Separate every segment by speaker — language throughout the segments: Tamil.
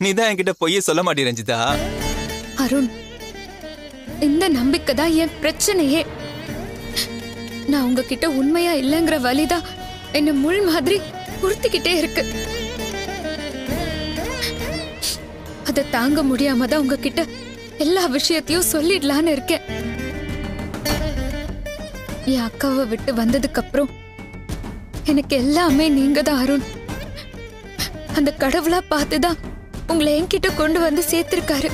Speaker 1: நீ தான் என்கிட்ட பொய்யே சொல்ல மாட்டே ரஞ்சிதா.
Speaker 2: அருண், இந்த நம்பிக்கை தான் என் பிரச்சனையே. நான் உங்ககிட்ட உண்மையா இல்லைங்கிற வலிதான் என்ன முள் மாதிரி உறுத்திக்கிட்டே இருக்கு. அதை தாங்க முடியாம தான் உங்ககிட்ட எல்லா விஷயத்தையும் சொல்லிடலான்னு இருக்கேன். என் அக்காவை விட்டு வந்ததுக்கு அப்புறம் எனக்கு எல்லாமே நீங்க தான் அருண். அந்த கடவுளா பார்த்துதான் உங்களை என்கிட்ட கொண்டு வந்து சேர்த்திருக்காரு.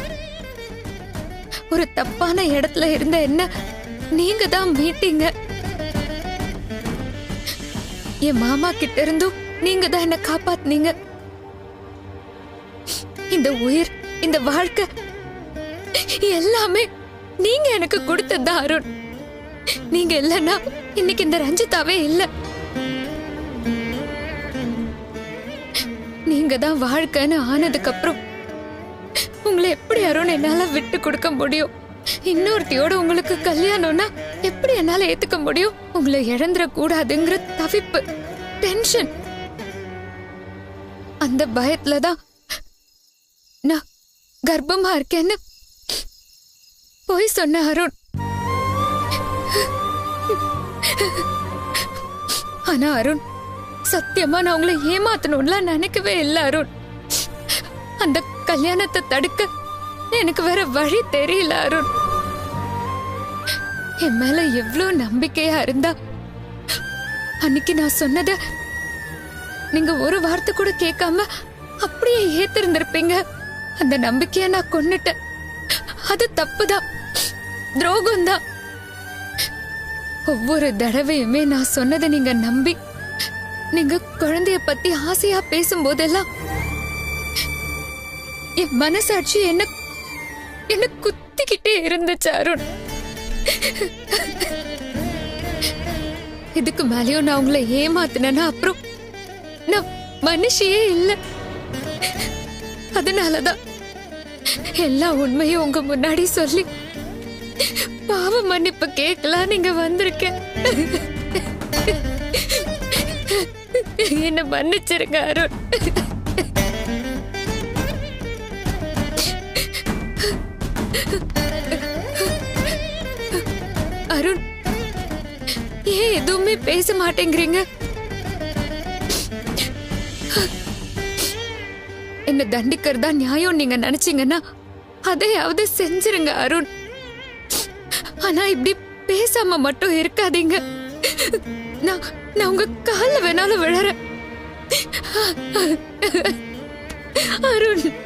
Speaker 2: ஒரு தப்பான இடத்துல இருந்த என்ன நீங்க தான் மீட்டீங்க. என் மாமா கிட்ட இருந்தும் நீங்க தான் என்ன காப்பாத்துனீங்க. இந்த உயிர், இந்த வாழ்க்கை எல்லாமே நீங்க எனக்கு கொடுத்ததுதான் அருண். நீங்க இல்லைன்னா இன்னைக்கு இந்த ரஞ்சிதாவே இல்ல. நீங்க தான் வாழ்க்கைன்னு ஆனதுக்கு அப்புறம் உங்களை எப்படி அருண் என்னால விட்டு கொடுக்க முடியும்? இன்னொருத்தியோட உங்களுக்கு கல்யாணம்னா எப்படி என்னால ஏத்துக்க முடியும்? உங்களை இழந்துட கூடாதுங்கிற தவிப்பு, டென்ஷன், அந்த பயத்துலதான் நான் கர்ப்பமா இருக்கேன்னு போய் சொன்ன அருண். ஆனா அருண், சத்தியமா நான் உங்களை ஏமாத்தணும்லாம் நினைக்கவே இல்லை அருண். அந்த கல்யாணத்தை தடுக்க எனக்கு வேற வழி தெரியல அருண். என் மேல எவ்வளவு நம்பிக்கையா இருந்தா அன்னைக்கு நான் சொன்னத நீங்க ஒரு வார்த்தை கூட கேட்காம அப்படியே ஏத்திருந்திருப்பீங்க. அந்த நம்பிக்கைய நான் கொன்னுட்டேன். அது தப்புதான், துரோகம்தான். ஒவ்வொரு தடவையுமே நான் சொன்னதை நீங்க நம்பி நீங்க குழந்தைய பத்தி ஆசையா பேசும்போதெல்லாம் என் மனசாட்சி என்ன குத்திக்கிட்டே இருந்துச்சு அருண். இதுக்கு மேலேயும் நான் உங்களை ஏமாத்தினா அப்புறம் நான் மனுஷியே இல்ல. அதனாலதான் எல்லா உண்மையும் உங்க முன்னாடி சொல்லி பாவ மன்னிப்பு கேட்கலாம் நீங்க வந்திருக்கேன். என்ன மன்னிச்சிருங்க அருண். அருண், ஏன் எதுவுமே பேச மாட்டேங்கிறீங்க? என்ன தண்டிக்கிறதா நியாயம் நீங்க நினைச்சீங்கன்னா அதையாவது செஞ்சிருங்க அருண். ஆனா இப்படி பேசாம மட்டும் இருக்காதீங்க. நான் உங்க கால்ல வேணாலும் விழறேன் அருண்.